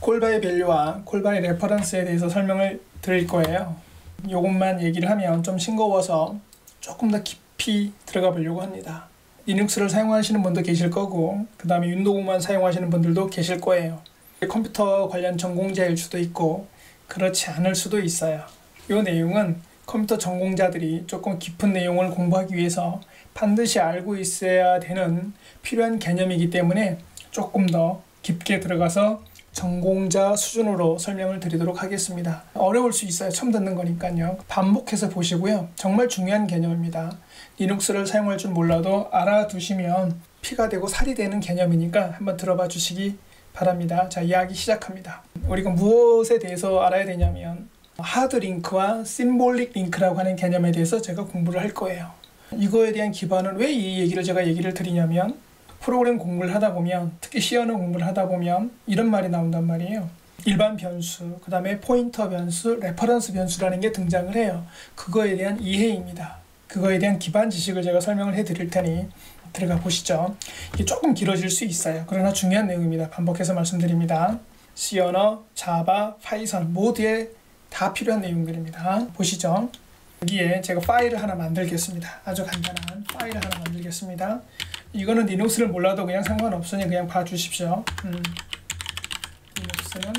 콜바의 밸류와 콜바의 레퍼런스에 대해서 설명을 드릴 거예요. 이것만 얘기를 하면 좀 싱거워서 조금 더 깊이 들어가 보려고 합니다. 리눅스를 사용하시는 분도 계실 거고, 그 다음에 윈도우만 사용하시는 분들도 계실 거예요. 컴퓨터 관련 전공자일 수도 있고 그렇지 않을 수도 있어요. 이 내용은 컴퓨터 전공자들이 조금 깊은 내용을 공부하기 위해서 반드시 알고 있어야 되는 필요한 개념이기 때문에 조금 더 깊게 들어가서 전공자 수준으로 설명을 드리도록 하겠습니다. 어려울 수 있어요. 처음 듣는 거니까요. 반복해서 보시고요. 정말 중요한 개념입니다. 리눅스를 사용할 줄 몰라도 알아두시면 피가 되고 살이 되는 개념이니까 한번 들어봐 주시기 바랍니다. 자, 이야기 시작합니다. 우리가 무엇에 대해서 알아야 되냐면 하드 링크와 심볼릭 링크라고 하는 개념에 대해서 제가 공부를 할 거예요. 이거에 대한 기반은 왜 이 얘기를 제가 얘기를 드리냐면 프로그램 공부를 하다 보면, 특히 C 언어 공부를 하다 보면 이런 말이 나온단 말이에요. 일반 변수, 그 다음에 포인터 변수, 레퍼런스 변수라는 게 등장을 해요. 그거에 대한 이해입니다. 그거에 대한 기반 지식을 제가 설명을 해 드릴 테니 들어가 보시죠. 이게 조금 길어질 수 있어요. 그러나 중요한 내용입니다. 반복해서 말씀드립니다. C 언어, 자바, 파이썬 모두에 다 필요한 내용들입니다. 보시죠. 여기에 제가 파일을 하나 만들겠습니다. 아주 간단한 파일을 하나 만들겠습니다. 이거는 리눅스를 몰라도 그냥 상관없으니 그냥 봐주십시오. 리눅스는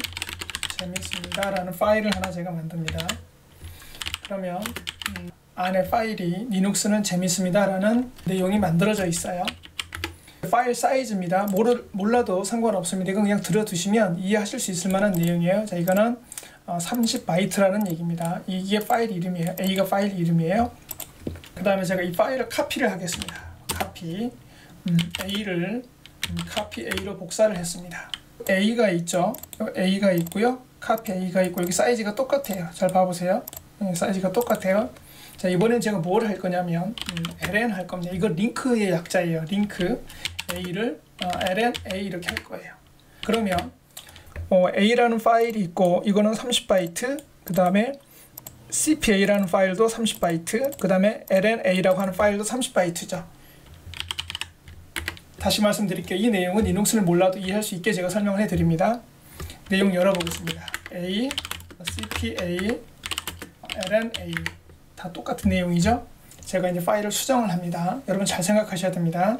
재밌습니다 라는 파일을 하나 제가 만듭니다. 그러면 안에 파일이 리눅스는 재밌습니다 라는 내용이 만들어져 있어요. 파일 사이즈입니다. 몰라도 상관없습니다. 이건 그냥 들어두시면 이해하실 수 있을 만한 내용이에요. 자, 이거는 30바이트라는 얘기입니다. 이게 파일 이름이에요. A가 파일 이름이에요. 그 다음에 제가 이 파일을 카피를 하겠습니다. 카피 A를 카피 A로 복사를 했습니다. A가 있죠. A가 있고요. 카피 A가 있고 여기 사이즈가 똑같아요. 잘 봐보세요. 사이즈가 똑같아요. 자, 이번엔 제가 뭘 할 거냐면 ln 할 겁니다. 이거 링크의 약자예요. 링크 A를 ln A 이렇게 할 거예요. 그러면 A라는 파일이 있고 이거는 30바이트, 그 다음에 cpa라는 파일도 30바이트, 그 다음에 lna라고 하는 파일도 30바이트죠. 다시 말씀드릴게요. 이 내용은 리눅스를 몰라도 이해할 수 있게 제가 설명을 해드립니다. 내용 열어보겠습니다. A, cpa, lna 다 똑같은 내용이죠. 제가 이제 파일을 수정을 합니다. 여러분 잘 생각하셔야 됩니다.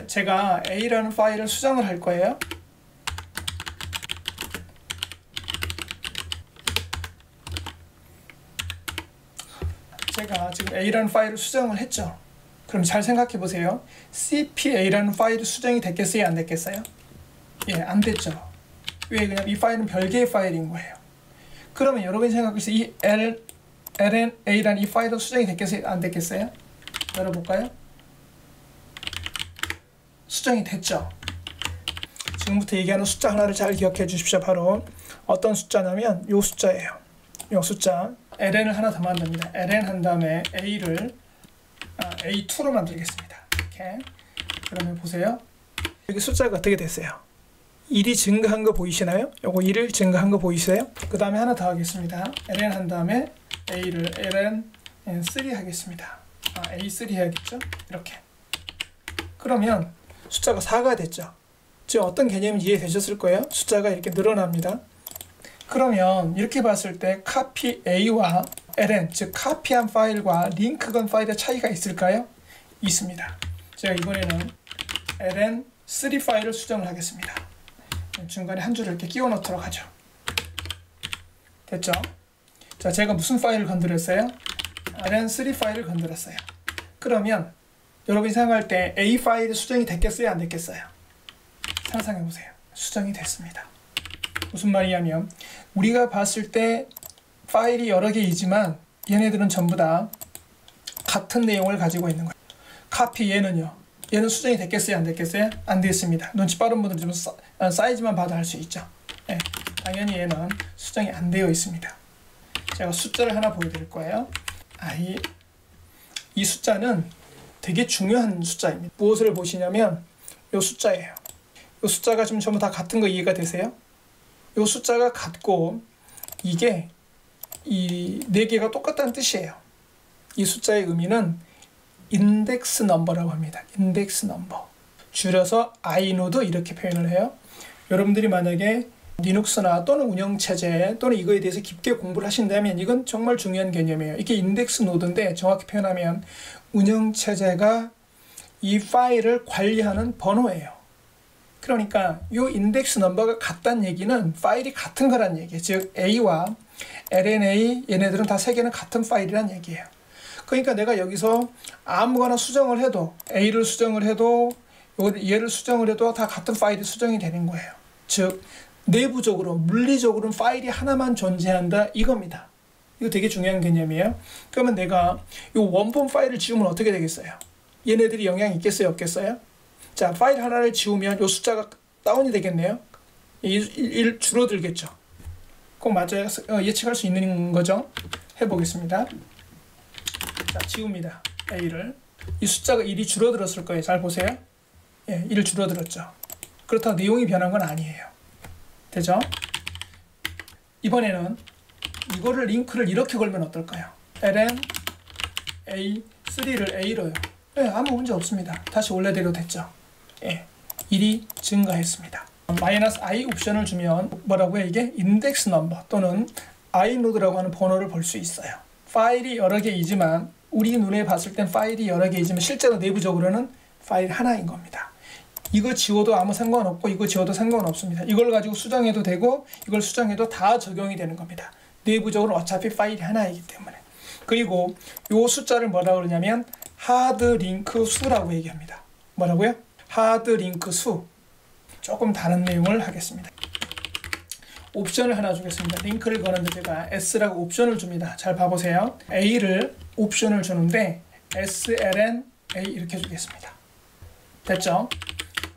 제가 A라는 파일을 수정을 할 거예요. 제가 지금 A라는 파일을 수정을 했죠. 그럼 잘 생각해 보세요. cpa라는 파일이 수정이 됐겠어요? 안 됐겠어요? 예, 안 됐죠. 왜? 그냥 이 파일은 별개의 파일인 거예요. 그러면 여러분이 생각해보세요. 이 lna라는 이 파일은 수정이 됐겠어요? 안 됐겠어요? 열어볼까요? 수정이 됐죠. 지금부터 얘기하는 숫자 하나를 잘 기억해 주십시오. 바로 어떤 숫자냐면 이 숫자예요. 이 숫자 ln을 하나 더 만듭니다. ln 한 다음에 a를 a2로 만들겠습니다. 이렇게. 그러면 보세요. 여기 숫자가 어떻게 됐어요? 1이 증가한 거 보이시나요? 요거 1을 증가한 거 보이세요? 그 다음에 하나 더 하겠습니다. ln 한 다음에 a를 ln3 하겠습니다. a3 해야겠죠? 이렇게. 그러면 숫자가 4가 됐죠. 지금 어떤 개념인지 이해되셨을 거예요? 숫자가 이렇게 늘어납니다. 그러면 이렇게 봤을 때 copy A와 ln, 즉 카피한 파일과 링크건 파일의 차이가 있을까요? 있습니다. 제가 이번에는 ln3 파일을 수정을 하겠습니다. 중간에 한 줄을 이렇게 끼워 넣도록 하죠. 됐죠? 자, 제가 무슨 파일을 건드렸어요? ln3 파일을 건드렸어요. 그러면 여러분이 생각할 때 A 파일이 수정이 됐겠어요? 안 됐겠어요? 상상해 보세요. 수정이 됐습니다. 무슨 말이냐면 우리가 봤을 때 파일이 여러 개이지만 얘네들은 전부 다 같은 내용을 가지고 있는 거예요. 카피 얘는요. 얘는 수정이 됐겠어요? 안 됐겠어요? 안 됐습니다. 눈치 빠른 분들은 좀 사이즈만 봐도 알 수 있죠. 네, 당연히 얘는 수정이 안 되어 있습니다. 제가 숫자를 하나 보여드릴 거예요. 이 숫자는 되게 중요한 숫자입니다. 무엇을 보시냐면 이 숫자예요. 이 숫자가 지금 전부 다 같은 거 이해가 되세요? 이 숫자가 같고 이게 이 네 개가 똑같다는 뜻이에요. 이 숫자의 의미는 인덱스 넘버라고 합니다. 인덱스 넘버. 줄여서 inode 이렇게 표현을 해요. 여러분들이 만약에 리눅스나 또는 운영체제 또는 이거에 대해서 깊게 공부를 하신다면 이건 정말 중요한 개념이에요. 이게 인덱스 노드인데 정확히 표현하면 운영체제가 이 파일을 관리하는 번호예요. 그러니까 이 인덱스 넘버가 같다는 얘기는 파일이 같은 거란 얘기예요. 즉 A와 LNA 얘네들은 다 세 개는 같은 파일이란 얘기예요. 그러니까 내가 여기서 아무거나 수정을 해도 A를 수정을 해도 얘를 수정을 해도 다 같은 파일이 수정이 되는 거예요. 즉 내부적으로 물리적으로는 파일이 하나만 존재한다 이겁니다. 이거 되게 중요한 개념이에요. 그러면 내가 이 원본 파일을 지우면 어떻게 되겠어요? 얘네들이 영향이 있겠어요 없겠어요? 자, 파일 하나를 지우면 이 숫자가 다운이 되겠네요. 1 줄어들겠죠. 꼭 맞아요. 예측할 수 있는 거죠. 해보겠습니다. 자, 지웁니다. A를. 이 숫자가 1이 줄어들었을 거예요. 잘 보세요. 예, 1 줄어들었죠. 그렇다고 내용이 변한 건 아니에요. 되죠? 이번에는 이거를 링크를 이렇게 걸면 어떨까요? ln a3를 a로요. 예, 아무 문제 없습니다. 다시 원래대로 됐죠. 예, 1이 증가했습니다. -i 옵션을 주면 뭐라고요? 이게 인덱스 넘버 또는 i노드라고 하는 번호를 볼 수 있어요. 파일이 여러 개이지만 우리 눈에 봤을 땐 파일이 여러 개이지만 실제로 내부적으로는 파일 하나인 겁니다. 이거 지워도 아무 상관없고 이거 지워도 상관없습니다. 이걸 가지고 수정해도 되고 이걸 수정해도 다 적용이 되는 겁니다. 내부적으로 어차피 파일이 하나이기 때문에. 그리고 이 숫자를 뭐라고 그러냐면 하드 링크 수라고 얘기합니다. 뭐라고요? 하드 링크 수. 조금 다른 내용을 하겠습니다. 옵션을 하나 주겠습니다. 링크를 거는데 제가 S라고 옵션을 줍니다. 잘 봐보세요. A를 옵션을 주는데 SLN A 이렇게 주겠습니다. 됐죠?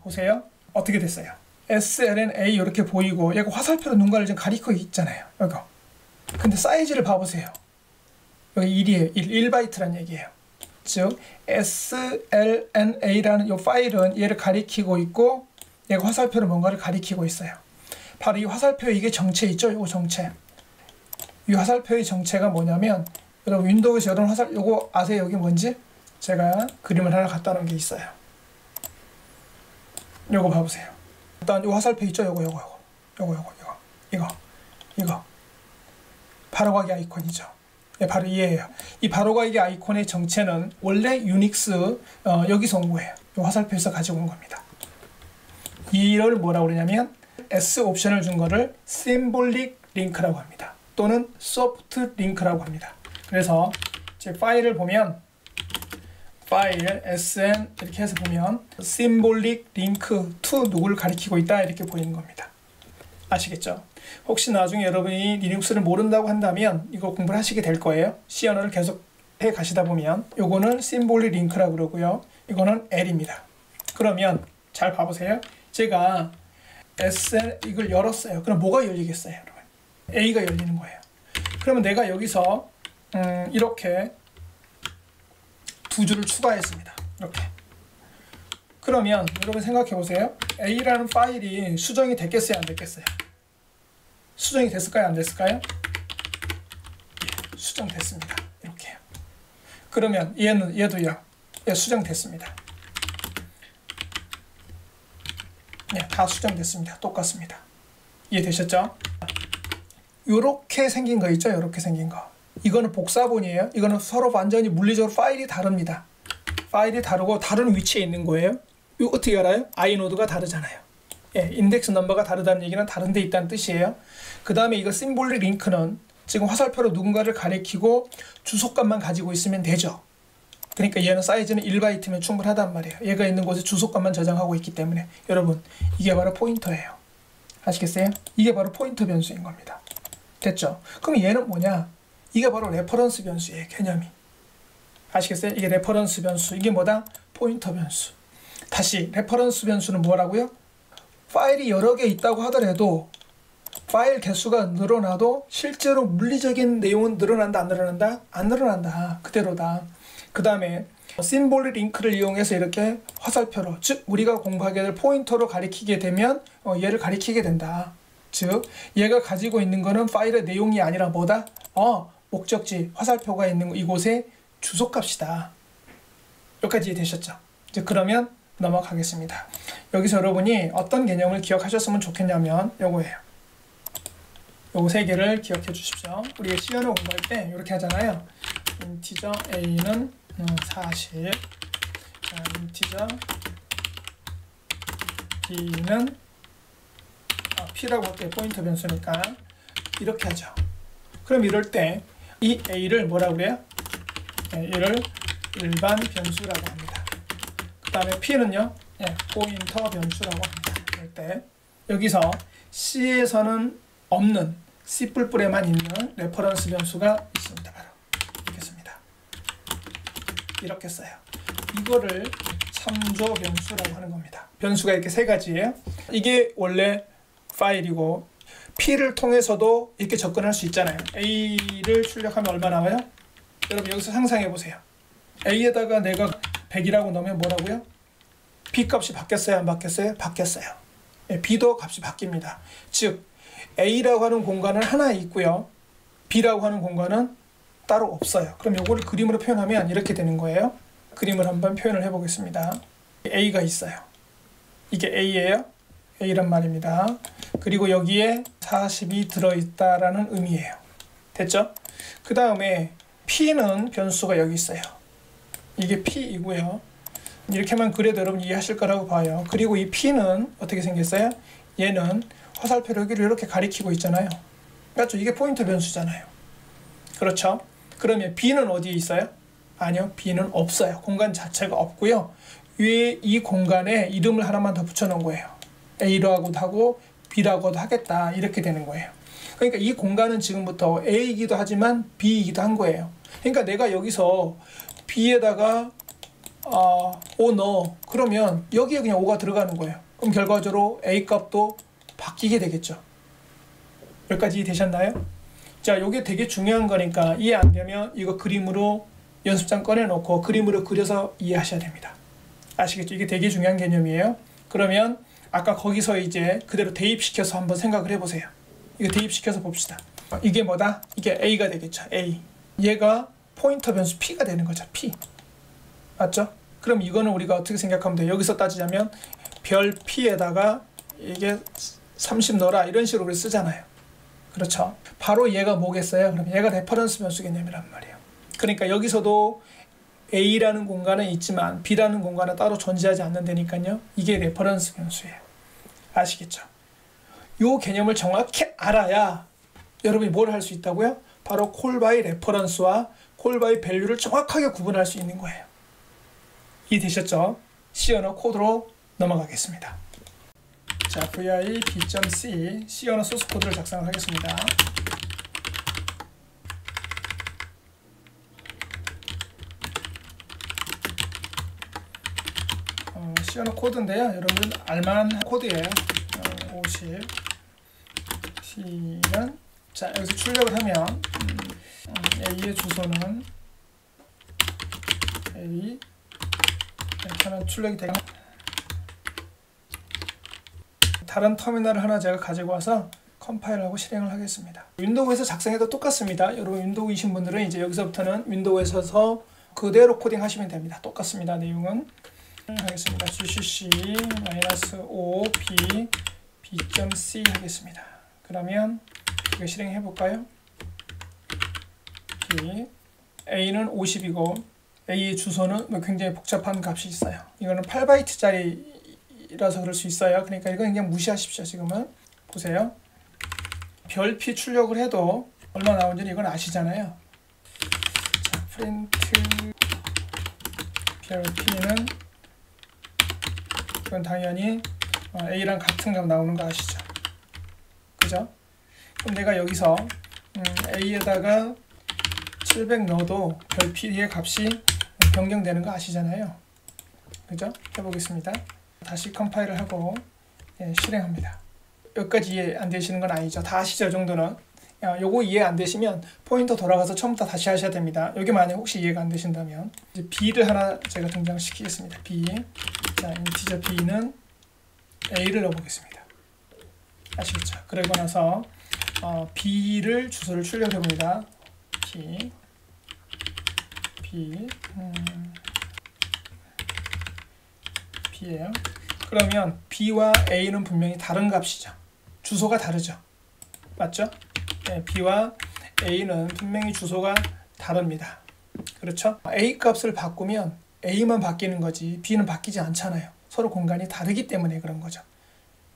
보세요. 어떻게 됐어요? SLN A 이렇게 보이고 얘가 화살표로 누군가를 지금 가리키고 있잖아요. 이거. 근데 사이즈를 봐보세요. 여기 1이에요. 1바이트란 얘기예요. 즉 SLNA라는 이 파일은 얘를 가리키고 있고 얘가 화살표로 뭔가를 가리키고 있어요. 바로 이 화살표 이게 정체 있죠? 요 정체. 이 화살표의 정체가 뭐냐면 여러분 윈도우에서 이런 화살 요거 아세요? 여기 뭔지? 제가 그림을 하나 갖다 놓은 게 있어요. 요거 봐보세요. 일단 요 화살표 있죠? 이거 바로가기 아이콘이죠. 예, 바로 이해예요. 이 바로가기 아이콘의 정체는 원래 유닉스 여기서 온 거예요. 요 화살표에서 가지고 온 겁니다. 이를 뭐라고 그러냐면 S 옵션을 준 거를 심볼릭 링크라고 합니다. 또는 소프트 링크라고 합니다. 그래서 제 파일을 보면 파일 sn 이렇게 해서 보면 심볼릭 링크 to 누구를 가리키고 있다 이렇게 보이는 겁니다. 아시겠죠? 혹시 나중에 여러분이 리눅스를 모른다고 한다면 이거 공부를 하시게 될 거예요. C 언어를 계속 해 가시다 보면 요거는 심볼릭 링크라고 그러고요. 이거는 L입니다. 그러면 잘 봐보세요. 제가 SN 이걸 열었어요. 그럼 뭐가 열리겠어요, 여러분? A가 열리는 거예요. 그러면 내가 여기서 이렇게 두 줄을 추가했습니다. 이렇게. 그러면 여러분 생각해 보세요. A라는 파일이 수정이 됐겠어요, 안 됐겠어요? 수정이 됐을까요, 안 됐을까요? 예, 수정됐습니다. 이렇게. 그러면 얘도요. 예, 수정됐습니다. 네, 다 수정됐습니다. 똑같습니다. 이해되셨죠? 요렇게 생긴 거 있죠? 요렇게 생긴 거. 이거는 복사본이에요. 이거는 서로 완전히 물리적으로 파일이 다릅니다. 파일이 다르고 다른 위치에 있는 거예요. 이거 어떻게 알아요? i노드가 다르잖아요. 예, 인덱스 넘버가 다르다는 얘기는 다른 데 있다는 뜻이에요. 그 다음에 이거 심볼릭 링크는 지금 화살표로 누군가를 가리키고 주소값만 가지고 있으면 되죠. 그러니까 얘는 사이즈는 1바이트면 충분하단 말이에요. 얘가 있는 곳에 주소값만 저장하고 있기 때문에 여러분 이게 바로 포인터예요. 아시겠어요? 이게 바로 포인터 변수인 겁니다. 됐죠? 그럼 얘는 뭐냐? 이게 바로 레퍼런스 변수예요. 개념이. 아시겠어요? 이게 레퍼런스 변수. 이게 뭐다? 포인터 변수. 다시 레퍼런스 변수는 뭐라고요? 파일이 여러 개 있다고 하더라도 파일 개수가 늘어나도 실제로 물리적인 내용은 늘어난다 안 늘어난다? 안 늘어난다. 그대로다. 그 다음에 심볼릭 링크를 이용해서 이렇게 화살표로 즉 우리가 공부하게 될 포인터로 가리키게 되면 얘를 가리키게 된다. 즉 얘가 가지고 있는 거는 파일의 내용이 아니라 뭐다? 목적지 화살표가 있는 이곳의 주소값이다. 여기까지 이해되셨죠? 이제 그러면 넘어가겠습니다. 여기서 여러분이 어떤 개념을 기억하셨으면 좋겠냐면 요거예요. 요거 세 개를 기억해 주십시오. 우리가 시연을 공부할 때 이렇게 하잖아요. 인티저 a는 40, 자, 인티저 b는 p라고 할게요. 포인터 변수니까 이렇게 하죠. 그럼 이럴 때 이 a를 뭐라고 그래요? 얘를 일반 변수라고 합니다. 그 다음에 p는요, 포인터 변수라고 합니다. 이럴 때 여기서 C에서는 없는 C 뿔뿔에만 있는 레퍼런스 변수가 있습니다. 바로 있겠습니다. 이렇게 써요. 이거를 참조 변수라고 하는 겁니다. 변수가 이렇게 세 가지예요. 이게 원래 파일이고 P를 통해서도 이렇게 접근할 수 있잖아요. A를 출력하면 얼마 나와요? 여러분 여기서 상상해 보세요. A에다가 내가 100이라고 넣으면 뭐라고요? B 값이 바뀌었어요? 안 바뀌었어요? 바뀌었어요. B도 값이 바뀝니다. 즉 A라고 하는 공간은 하나 있고요. B라고 하는 공간은 따로 없어요. 그럼 이거를 그림으로 표현하면 이렇게 되는 거예요. 그림을 한번 표현을 해보겠습니다. A가 있어요. 이게 A예요. A란 말입니다. 그리고 여기에 40이 들어있다라는 의미예요. 됐죠? 그 다음에 P는 변수가 여기 있어요. 이게 P이고요. 이렇게만 그려도 여러분 이해하실 거라고 봐요. 그리고 이 P는 어떻게 생겼어요? 얘는 화살표로 여기를 이렇게 가리키고 있잖아요. 맞죠? 이게 포인터 변수잖아요. 그렇죠? 그러면 B는 어디에 있어요? 아니요. B는 없어요. 공간 자체가 없고요. 위에 이 공간에 이름을 하나만 더 붙여놓은 거예요. A라고도 하고 B라고도 하겠다. 이렇게 되는 거예요. 그러니까 이 공간은 지금부터 A이기도 하지만 B이기도 한 거예요. 그러니까 내가 여기서 B에다가 5 넣어. 그러면 여기에 그냥 5가 들어가는 거예요. 그럼 결과적으로 A 값도 바뀌게 되겠죠. 여기까지 이해되셨나요? 자, 요게 되게 중요한 거니까 이해 안 되면 이거 그림으로 연습장 꺼내놓고 그림으로 그려서 이해하셔야 됩니다. 아시겠죠? 이게 되게 중요한 개념이에요. 그러면 아까 거기서 이제 그대로 대입시켜서 한번 생각을 해보세요. 이거 대입시켜서 봅시다. 이게 뭐다? 이게 A가 되겠죠. A. 얘가 포인터 변수 P가 되는 거죠. P. 맞죠? 그럼 이거는 우리가 어떻게 생각하면 돼요? 여기서 따지자면 별 P에다가 이게 30 넣어라 이런 식으로 우리 쓰잖아요. 그렇죠? 바로 얘가 뭐겠어요? 그럼 얘가 레퍼런스 변수 개념이란 말이에요. 그러니까 여기서도 A라는 공간은 있지만 B라는 공간은 따로 존재하지 않는다니까요. 이게 레퍼런스 변수예요. 아시겠죠? 요 개념을 정확히 알아야 여러분이 뭘 할 수 있다고요? 바로 콜 바이 레퍼런스와 콜 바이 밸류를 정확하게 구분할 수 있는 거예요. 이해되셨죠? C 언어 코드로 넘어가겠습니다. 자, vi b.c C 언어 소스 코드를 작성을 하겠습니다. C 언어 코드인데요. 여러분은 알만한 코드예요. 50 C는 자, 여기서 출력을 하면 A의 주소는 A 이렇게 하면 출력이 되고 다른 터미널을 하나 제가 가지고 와서 컴파일하고 실행을 하겠습니다. 윈도우에서 작성해도 똑같습니다. 여러분 윈도우이신 분들은 이제 여기서부터는 윈도우에서 그대로 코딩 하시면 됩니다. 똑같습니다. 내용은 하겠습니다. gcc-o b.c 하겠습니다. 그러면 이거 실행해 볼까요? A는 50이고 A의 주소는 굉장히 복잡한 값이 있어요. 이거는 8바이트짜리라서 그럴 수 있어요. 그러니까 이건 그냥 무시하십시오. 지금은 보세요. 별 P 출력을 해도 얼마 나오는지 이건 아시잖아요. 자, 프린트 별 P는 이건 당연히 A랑 같은 값 나오는 거 아시죠? 그죠? 그럼 내가 여기서 A에다가 700 넣어도 별 P의 값이 변경되는 거 아시잖아요. 그죠? 해보겠습니다. 다시 컴파일을 하고 실행합니다. 여기까지 이해 안 되시는 건 아니죠. 다 아시죠? 이 정도는. 요거 이해 안 되시면 포인터 돌아가서 처음부터 다시 하셔야 됩니다. 여기 만약 혹시 이해가 안 되신다면 이제 B를 하나 제가 등장시키겠습니다. B. 자, 인티저 B는 A를 넣어보겠습니다. 아시겠죠? 그러고 나서 B를 주소를 출력해 봅니다. B예요. 그러면 B와 A는 분명히 다른 값이죠. 주소가 다르죠. 맞죠? B와 A는 분명히 주소가 다릅니다. 그렇죠? A 값을 바꾸면 A만 바뀌는 거지 B는 바뀌지 않잖아요. 서로 공간이 다르기 때문에 그런 거죠.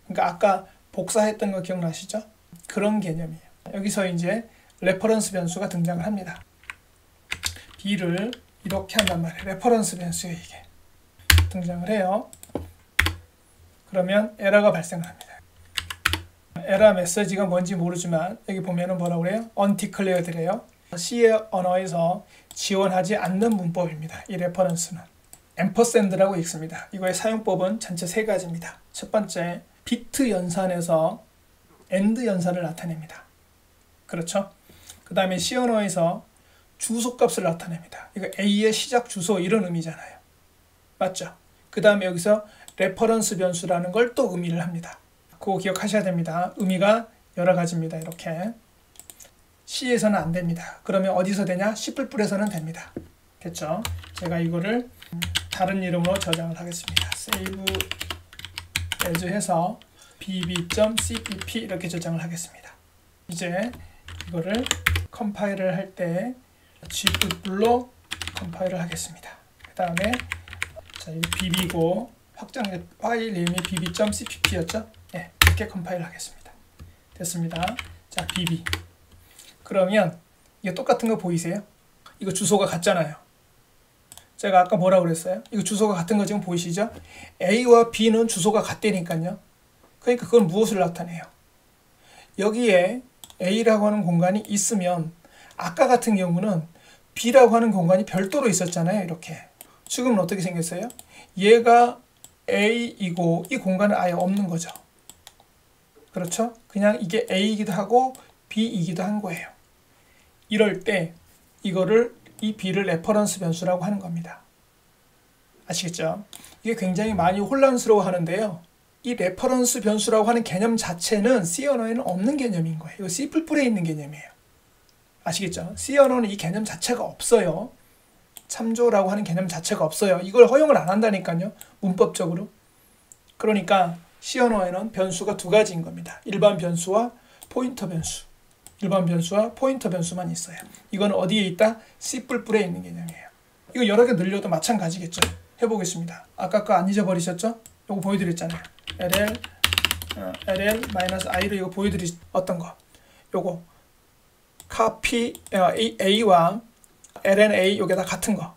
그러니까 아까 복사했던 거 기억나시죠? 그런 개념이에요. 여기서 이제 레퍼런스 변수가 등장을 합니다. B를 이렇게 한단 말이에요. 레퍼런스 변수에 이게 등장을 해요. 그러면 에러가 발생을 합니다. 에러 메시지가 뭔지 모르지만 여기 보면은 뭐라고 그래요? undeclared래요. C의 언어에서 지원하지 않는 문법입니다. 이 레퍼런스는 앰퍼샌드라고 읽습니다. 이거의 사용법은 전체 세 가지입니다. 첫 번째, 비트 연산에서 AND 연산을 나타냅니다. 그렇죠? 그 다음에 C 언어에서 주소값을 나타냅니다. 이거 A의 시작 주소 이런 의미잖아요. 맞죠? 그 다음에 여기서 레퍼런스 변수라는 걸 또 의미를 합니다. 그거 기억하셔야 됩니다. 의미가 여러 가지입니다. 이렇게 C에서는 안 됩니다. 그러면 어디서 되냐? C++에서는 됩니다. 됐죠? 제가 이거를 다른 이름으로 저장을 하겠습니다. save as 해서 bb.cpp 이렇게 저장을 하겠습니다. 이제 이거를 컴파일을 할 때 G++로 컴파일을 하겠습니다. 그 다음에 자, 이거 bb고 확장 파일 이름이 bb.cpp였죠? 네, 이렇게 컴파일 하겠습니다. 됐습니다. 자, bb. 그러면 이게 똑같은 거 보이세요? 이거 주소가 같잖아요. 제가 아까 뭐라고 그랬어요? 이거 주소가 같은 거 지금 보이시죠? A와 B는 주소가 같다니까요. 그러니까 그건 무엇을 나타내요? 여기에 A라고 하는 공간이 있으면 아까 같은 경우는 B라고 하는 공간이 별도로 있었잖아요. 이렇게. 지금은 어떻게 생겼어요? 얘가 A이고 이 공간은 아예 없는 거죠. 그렇죠? 그냥 이게 A이기도 하고 B이기도 한 거예요. 이럴 때 이거를 이 B를 레퍼런스 변수라고 하는 겁니다. 아시겠죠? 이게 굉장히 많이 혼란스러워 하는데요. 이 레퍼런스 변수라고 하는 개념 자체는 C 언어에는 없는 개념인 거예요. 이거 C++에 있는 개념이에요. 아시겠죠? C 언어는 이 개념 자체가 없어요. 참조라고 하는 개념 자체가 없어요. 이걸 허용을 안 한다니까요. 문법적으로. 그러니까 C 언어에는 변수가 두 가지인 겁니다. 일반 변수와 포인터 변수. 일반 변수와 포인터 변수만 있어요. 이건 어디에 있다? C++에 있는 개념이에요. 이거 여러 개 늘려도 마찬가지겠죠. 해보겠습니다. 아까 거 안 잊어버리셨죠? 이거 보여드렸잖아요. LL-I로 이거 보여드리 어떤 거? 요거 copy A와 LNA 요게 다 같은 거.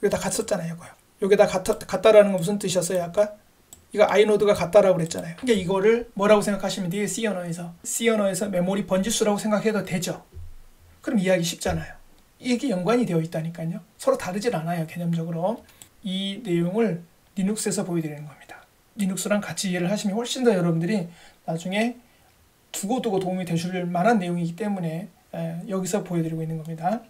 요게 다 같았잖아요. 이거요. 요게 다 같다라는 건 무슨 뜻이었어요? 아까? 이거 i노드가 같다라고 그랬잖아요. 그러니까 이거를 뭐라고 생각하시면 돼요? C 언어에서 메모리 번지수라고 생각해도 되죠. 그럼 이해하기 쉽잖아요. 이게 연관이 되어 있다니까요. 서로 다르질 않아요. 개념적으로. 이 내용을 리눅스에서 보여드리는 겁니다. 리눅스랑 같이 이해를 하시면 훨씬 더 여러분들이 나중에 두고두고 도움이 되실 만한 내용이기 때문에 여기서 보여드리고 있는 겁니다.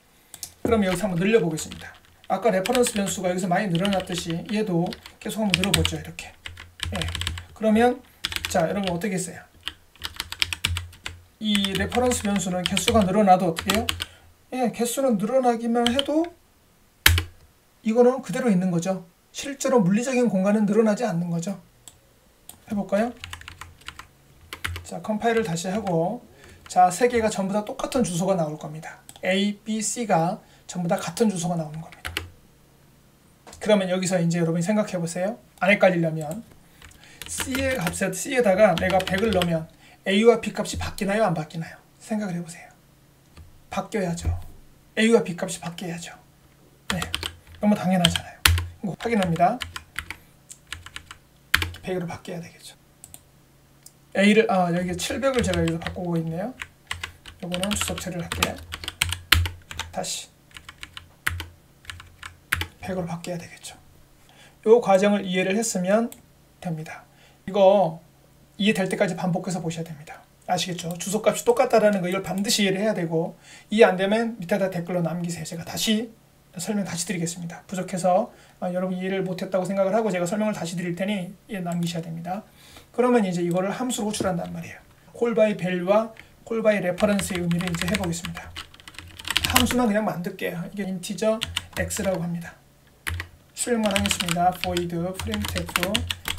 그럼 여기서 한번 늘려보겠습니다. 아까 레퍼런스 변수가 여기서 많이 늘어났듯이 얘도 계속 한번 늘어보죠. 이렇게. 그러면 자 여러분 어떻게 했어요? 이 레퍼런스 변수는 개수가 늘어나도 어떻게 해요? 개수는 늘어나기만 해도 이거는 그대로 있는 거죠. 실제로 물리적인 공간은 늘어나지 않는 거죠. 해볼까요? 자, 컴파일을 다시 하고 자, 세 개가 전부 다 똑같은 주소가 나올 겁니다. A, B, C가 전부 다 같은 주소가 나오는 겁니다. 그러면 여기서 이제 여러분이 생각해 보세요. 안 헷갈리려면 C의 값에 C에다가 내가 100을 넣으면 A와 B 값이 바뀌나요? 안 바뀌나요? 생각을 해보세요. 바뀌어야죠. A와 B 값이 바뀌어야죠. 네, 너무 당연하잖아요. 확인합니다. 100으로 바뀌어야 되겠죠. A를 여기 700을 제가 여기서 바꾸고 있네요. 요거는 주석 처리를 할게요. 다시 100으로 바뀌어야 되겠죠. 요 과정을 이해를 했으면 됩니다. 이거 이해될 때까지 반복해서 보셔야 됩니다. 아시겠죠? 주소값이 똑같다라는 거 이걸 반드시 이해를 해야 되고 이해 안 되면 밑에다 댓글로 남기세요. 제가 다시 설명 다시 드리겠습니다. 부족해서 여러분 이해를 못했다고 생각을 하고 제가 설명을 다시 드릴 테니 이해 남기셔야 됩니다. 그러면 이제 이거를 함수로 호출한단 말이에요. call by value와 call by reference의 의미를 이제 해보겠습니다. 함수만 그냥 만들게요. 이게 integer x라고 합니다. 출력만 하겠습니다. void printf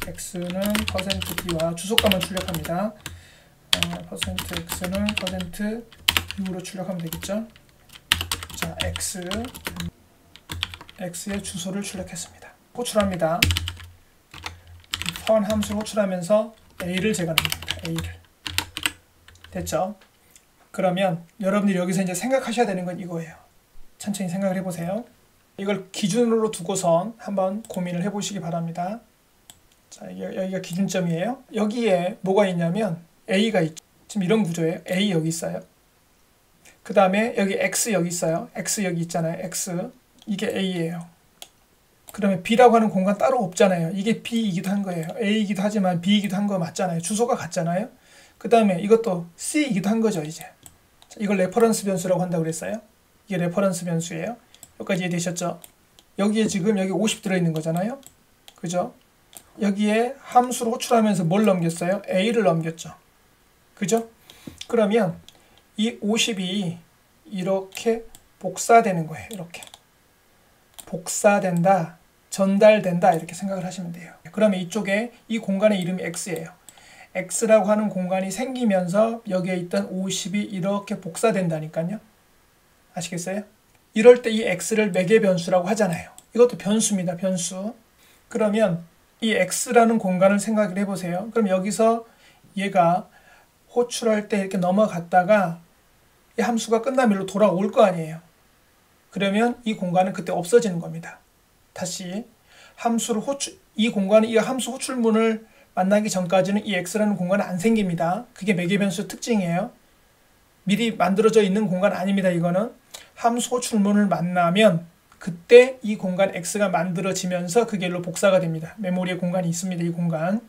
x는 %d와 주소값만 출력합니다. %x는 U로 출력하면 되겠죠. 자, X의 주소를 출력했습니다. 호출합니다. found 함수를 호출하면서 A를 제거합니다. A를. 됐죠? 그러면 여러분들이 여기서 이제 생각하셔야 되는 건 이거예요. 천천히 생각을 해보세요. 이걸 기준으로 두고선 한번 고민을 해보시기 바랍니다. 자, 여기가 기준점이에요. 여기에 뭐가 있냐면 A가 있죠. 지금 이런 구조예요. A 여기 있어요. 그 다음에 여기 X 여기 있어요. X 여기 있잖아요. X. 이게 A예요. 그러면 B라고 하는 공간 따로 없잖아요. 이게 B이기도 한 거예요. A이기도 하지만 B이기도 한 거 맞잖아요. 주소가 같잖아요. 그 다음에 이것도 C이기도 한 거죠. 이제 이걸 레퍼런스 변수라고 한다고 그랬어요. 이게 레퍼런스 변수예요. 여기까지 이해되셨죠? 여기에 지금 여기 50 들어있는 거잖아요. 그죠? 여기에 함수를 호출하면서 뭘 넘겼어요? A를 넘겼죠. 그죠? 그러면 이 50이 이렇게 복사되는 거예요. 이렇게 복사된다, 전달된다 이렇게 생각을 하시면 돼요. 그러면 이쪽에 이 공간의 이름이 X예요. X라고 하는 공간이 생기면서 여기에 있던 50이 이렇게 복사된다니까요. 아시겠어요? 이럴 때 이 X를 매개 변수라고 하잖아요. 이것도 변수입니다. 변수. 그러면 이 X라는 공간을 생각을 해보세요. 그럼 여기서 얘가 호출할 때 이렇게 넘어갔다가 이 함수가 끝나면 일로 돌아올 거 아니에요. 그러면 이 공간은 그때 없어지는 겁니다. 다시 함수를 이 공간은 이 함수 호출문을 만나기 전까지는 이 X라는 공간은 안 생깁니다. 그게 매개변수 특징이에요. 미리 만들어져 있는 공간 아닙니다. 이거는 함수 호출문을 만나면 그때 이 공간 X가 만들어지면서 그게 일로 복사가 됩니다. 메모리에 공간이 있습니다. 이 공간.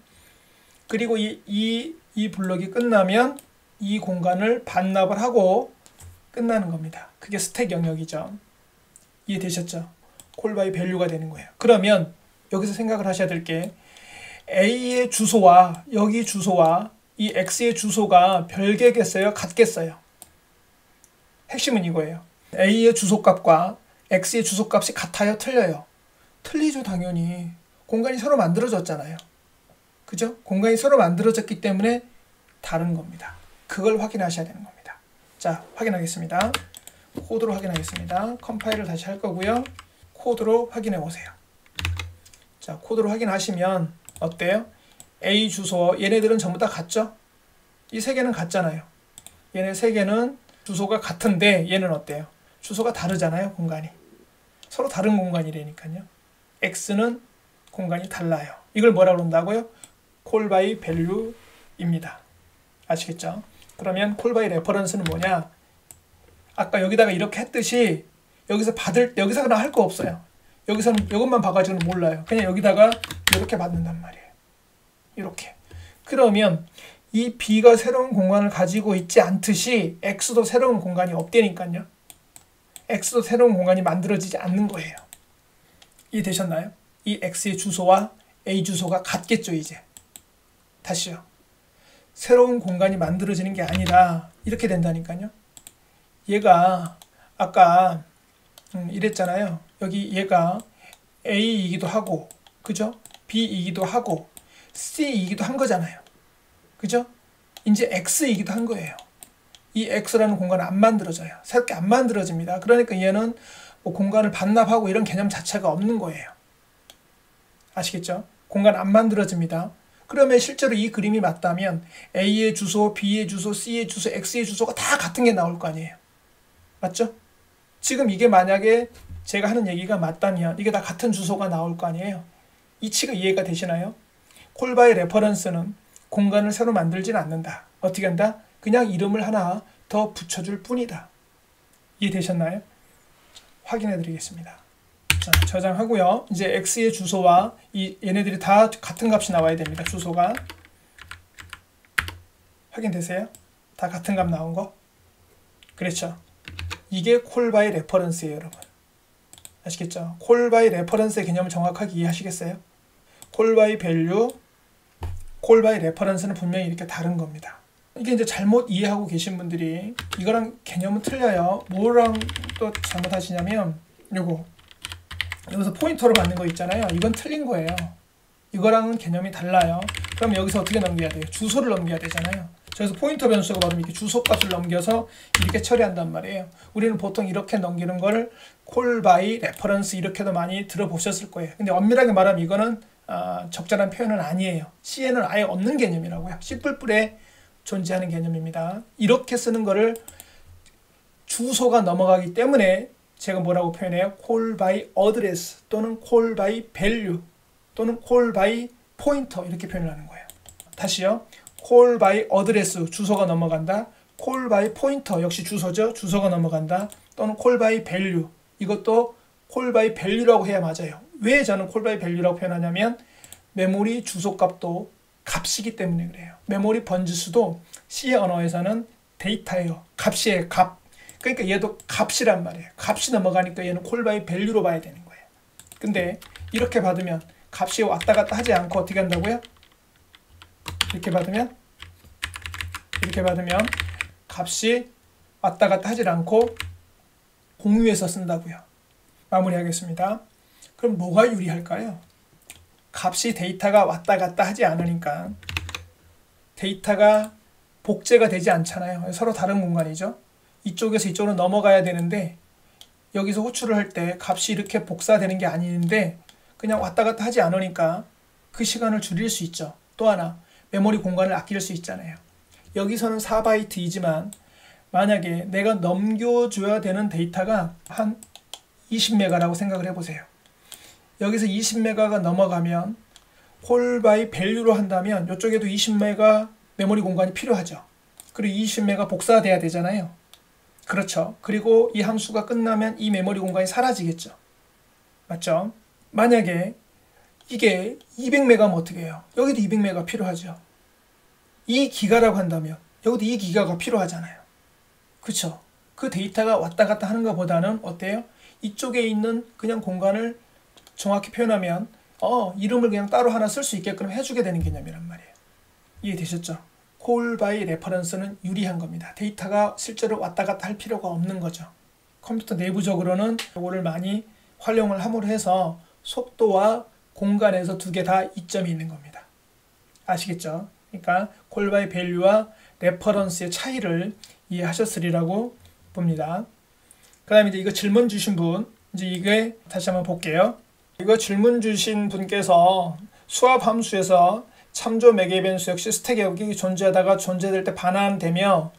그리고 이 블럭이 끝나면 이 공간을 반납을 하고 끝나는 겁니다. 그게 스택 영역이죠. 이해되셨죠? 콜 바이 밸류가 되는 거예요. 그러면 여기서 생각을 하셔야 될 게 A의 주소와 여기 주소와 이 X의 주소가 별개겠어요? 같겠어요? 핵심은 이거예요. A의 주소값과 X의 주소값이 같아요? 틀려요? 틀리죠, 당연히. 공간이 서로 만들어졌잖아요. 그죠? 공간이 서로 만들어졌기 때문에 다른 겁니다. 그걸 확인하셔야 되는 겁니다. 자, 확인하겠습니다. 코드로 확인하겠습니다. 컴파일을 다시 할 거고요. 코드로 확인해 보세요. 자, 코드로 확인하시면 어때요? A 주소, 얘네들은 전부 다 같죠? 이 세 개는 같잖아요. 얘네 세 개는 주소가 같은데 얘는 어때요? 주소가 다르잖아요, 공간이. 서로 다른 공간이라니까요. X는 공간이 달라요. 이걸 뭐라고 그런다고요? 콜 바이 밸류입니다. 아시겠죠? 그러면 콜 바이 레퍼런스는 뭐냐? 아까 여기다가 이렇게 했듯이 여기서 여기서 그냥 할 거 없어요. 여기서는 이것만 봐가지고는 몰라요. 그냥 여기다가 이렇게 받는단 말이에요. 이렇게. 그러면 이 B가 새로운 공간을 가지고 있지 않듯이 X도 새로운 공간이 없다니까요. X도 새로운 공간이 만들어지지 않는 거예요. 이해되셨나요? 이 X의 주소와 A 주소가 같겠죠, 이제. 다시요. 새로운 공간이 만들어지는 게 아니라 이렇게 된다니까요. 얘가 아까 이랬잖아요. 여기 얘가 A이기도 하고, 그죠? B이기도 하고, C이기도 한 거잖아요. 그죠? 이제 X이기도 한 거예요. 이 X라는 공간은 안 만들어져요. 새롭게 안 만들어집니다. 그러니까 얘는 뭐 공간을 반납하고 이런 개념 자체가 없는 거예요. 아시겠죠? 공간 안 만들어집니다. 그러면 실제로 이 그림이 맞다면 A의 주소, B의 주소, C의 주소, X의 주소가 다 같은 게 나올 거 아니에요. 맞죠? 지금 이게 만약에 제가 하는 얘기가 맞다면 이게 다 같은 주소가 나올 거 아니에요. 이치가 이해가 되시나요? 콜 바이 레퍼런스는 공간을 새로 만들진 않는다. 어떻게 한다? 그냥 이름을 하나 더 붙여줄 뿐이다. 이해되셨나요? 확인해 드리겠습니다. 자, 저장하고요. 이제 X의 주소와 얘네들이 다 같은 값이 나와야 됩니다. 주소가. 확인되세요? 다 같은 값 나온 거? 그렇죠. 이게 콜 바이 레퍼런스예요, 여러분. 아시겠죠? 콜 바이 레퍼런스의 개념을 정확하게 이해하시겠어요? 콜 바이 밸류, 콜 바이 레퍼런스는 분명히 이렇게 다른 겁니다. 이게 이제 잘못 이해하고 계신 분들이 이거랑 개념은 틀려요. 뭐랑 또 잘못하시냐면 여기서 포인터로 받는 거 있잖아요. 이건 틀린 거예요. 이거랑은 개념이 달라요. 그럼 여기서 어떻게 넘겨야 돼요? 주소를 넘겨야 되잖아요. 그래서 포인터 변수가 받으면 이렇게 주소값을 넘겨서 이렇게 처리한단 말이에요. 우리는 보통 이렇게 넘기는 거를 call by reference 이렇게도 많이 들어보셨을 거예요. 근데 엄밀하게 말하면 이거는 적절한 표현은 아니에요. C에는 아예 없는 개념이라고요. C++에 존재하는 개념입니다. 이렇게 쓰는 거를 주소가 넘어가기 때문에 제가 뭐라고 표현해요? call by address 또는 call by value 또는 call by pointer 이렇게 표현을 하는 거예요. 다시요. call by address 주소가 넘어간다. call by pointer 역시 주소죠. 주소가 넘어간다. 또는 call by value 이것도 call by value라고 해야 맞아요. 왜 저는 call by value라고 표현하냐면 메모리 주소값도 값이기 때문에 그래요. 메모리 번지수도 C 언어에서는 데이터예요. 값이에요. 값. 그러니까 얘도 값이란 말이에요. 값이 넘어가니까 얘는 call by value로 봐야 되는 거예요. 근데 이렇게 받으면 값이 왔다 갔다 하지 않고 어떻게 한다고요? 이렇게 받으면 값이 왔다 갔다 하지 않고 공유해서 쓴다고요. 마무리하겠습니다. 그럼 뭐가 유리할까요? 값이 데이터가 왔다 갔다 하지 않으니까 데이터가 복제가 되지 않잖아요. 서로 다른 공간이죠. 이쪽에서 이쪽으로 넘어가야 되는데 여기서 호출을 할 때 값이 이렇게 복사되는 게 아닌데 그냥 왔다 갔다 하지 않으니까 그 시간을 줄일 수 있죠. 또 하나 메모리 공간을 아낄 수 있잖아요. 여기서는 4바이트이지만 만약에 내가 넘겨줘야 되는 데이터가 한 20메가라고 생각을 해보세요. 여기서 20메가가 넘어가면 call by value로 한다면 이쪽에도 20메가 메모리 공간이 필요하죠. 그리고 20메가 복사돼야 되잖아요. 그렇죠. 그리고 이 함수가 끝나면 이 메모리 공간이 사라지겠죠. 맞죠? 만약에 이게 200메가면 어떻게 해요? 여기도 200메가 필요하죠. 2기가라고 한다면 여기도 2기가가 필요하잖아요. 그렇죠? 그 데이터가 왔다 갔다 하는 것보다는 어때요? 이쪽에 있는 그냥 공간을 정확히 표현하면 이름을 그냥 따로 하나 쓸 수 있게끔 해주게 되는 개념이란 말이에요. 이해되셨죠? call by reference는 유리한 겁니다. 데이터가 실제로 왔다 갔다 할 필요가 없는 거죠. 컴퓨터 내부적으로는 이거를 많이 활용을 함으로 해서 속도와 공간에서 두 개 다 이점이 있는 겁니다. 아시겠죠? 그러니까 call by value와 reference의 차이를 이해하셨으리라고 봅니다. 그 다음에 이제 이거 질문 주신 분, 이제 이게 다시 한번 볼게요. 이거 질문 주신 분께서 수압 함수에서 참조 매개 변수 역시 스택 영역이 존재하다가 존재될 때 반환되며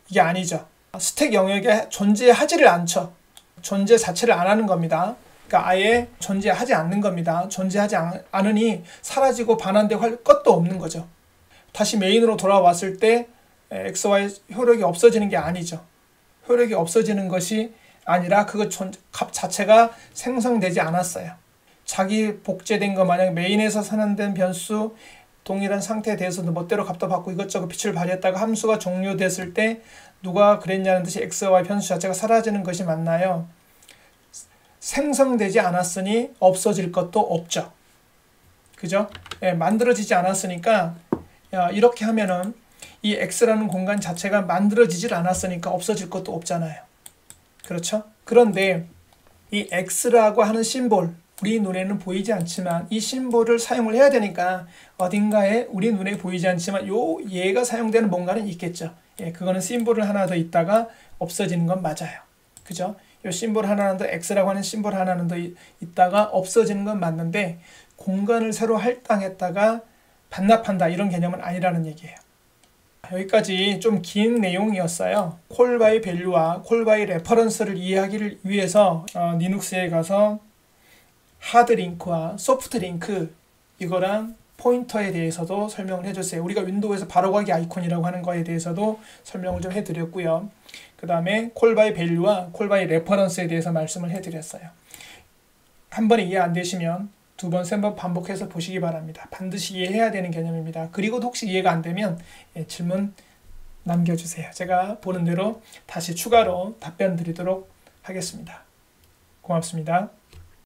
이게 아니죠. 스택 영역에 존재하지를 않죠. 존재 자체를 안 하는 겁니다. 그러니까 아예 존재하지 않는 겁니다. 존재하지 않으니 사라지고 반환되고 할 것도 없는 거죠. 다시 메인으로 돌아왔을 때 XY 효력이 없어지는 게 아니죠. 효력이 없어지는 것이 아니라 값 자체가 생성되지 않았어요. 자기 복제된 거 만약 메인에서 선언된 변수 동일한 상태에 대해서도 멋대로 값도 받고 이것저것 빛을 발했다가 함수가 종료됐을 때 누가 그랬냐는 듯이 XY 변수 자체가 사라지는 것이 맞나요? 생성되지 않았으니 없어질 것도 없죠. 그죠? 만들어지지 않았으니까 이렇게 하면은 이 X라는 공간 자체가 만들어지질 않았으니까 없어질 것도 없잖아요. 그렇죠? 그런데 이 X라고 하는 심볼, 우리 눈에는 보이지 않지만 이 심볼을 사용을 해야 되니까 어딘가에 우리 눈에 보이지 않지만 얘가 사용되는 뭔가는 있겠죠. 그거는 심볼을 하나 더 있다가 없어지는 건 맞아요. 그죠? 이 심볼 하나는 더 X라고 하는 심볼 하나는 더 있다가 없어지는 건 맞는데 공간을 새로 할당했다가 반납한다 이런 개념은 아니라는 얘기예요. 여기까지 좀 긴 내용이었어요. call by value와 call by reference를 이해하기를 위해서 리눅스에 가서 하드 링크와 소프트 링크 이거랑 포인터에 대해서도 설명을 해줬어요. 우리가 윈도우에서 바로가기 아이콘이라고 하는 거에 대해서도 설명을 좀 해드렸고요. 그 다음에 call by value와 call by reference에 대해서 말씀을 해드렸어요. 한 번에 이해 안 되시면 두 번, 세 번 반복해서 보시기 바랍니다. 반드시 이해해야 되는 개념입니다. 그리고 혹시 이해가 안 되면 질문 남겨주세요. 제가 보는 대로 다시 추가로 답변 드리도록 하겠습니다. 고맙습니다.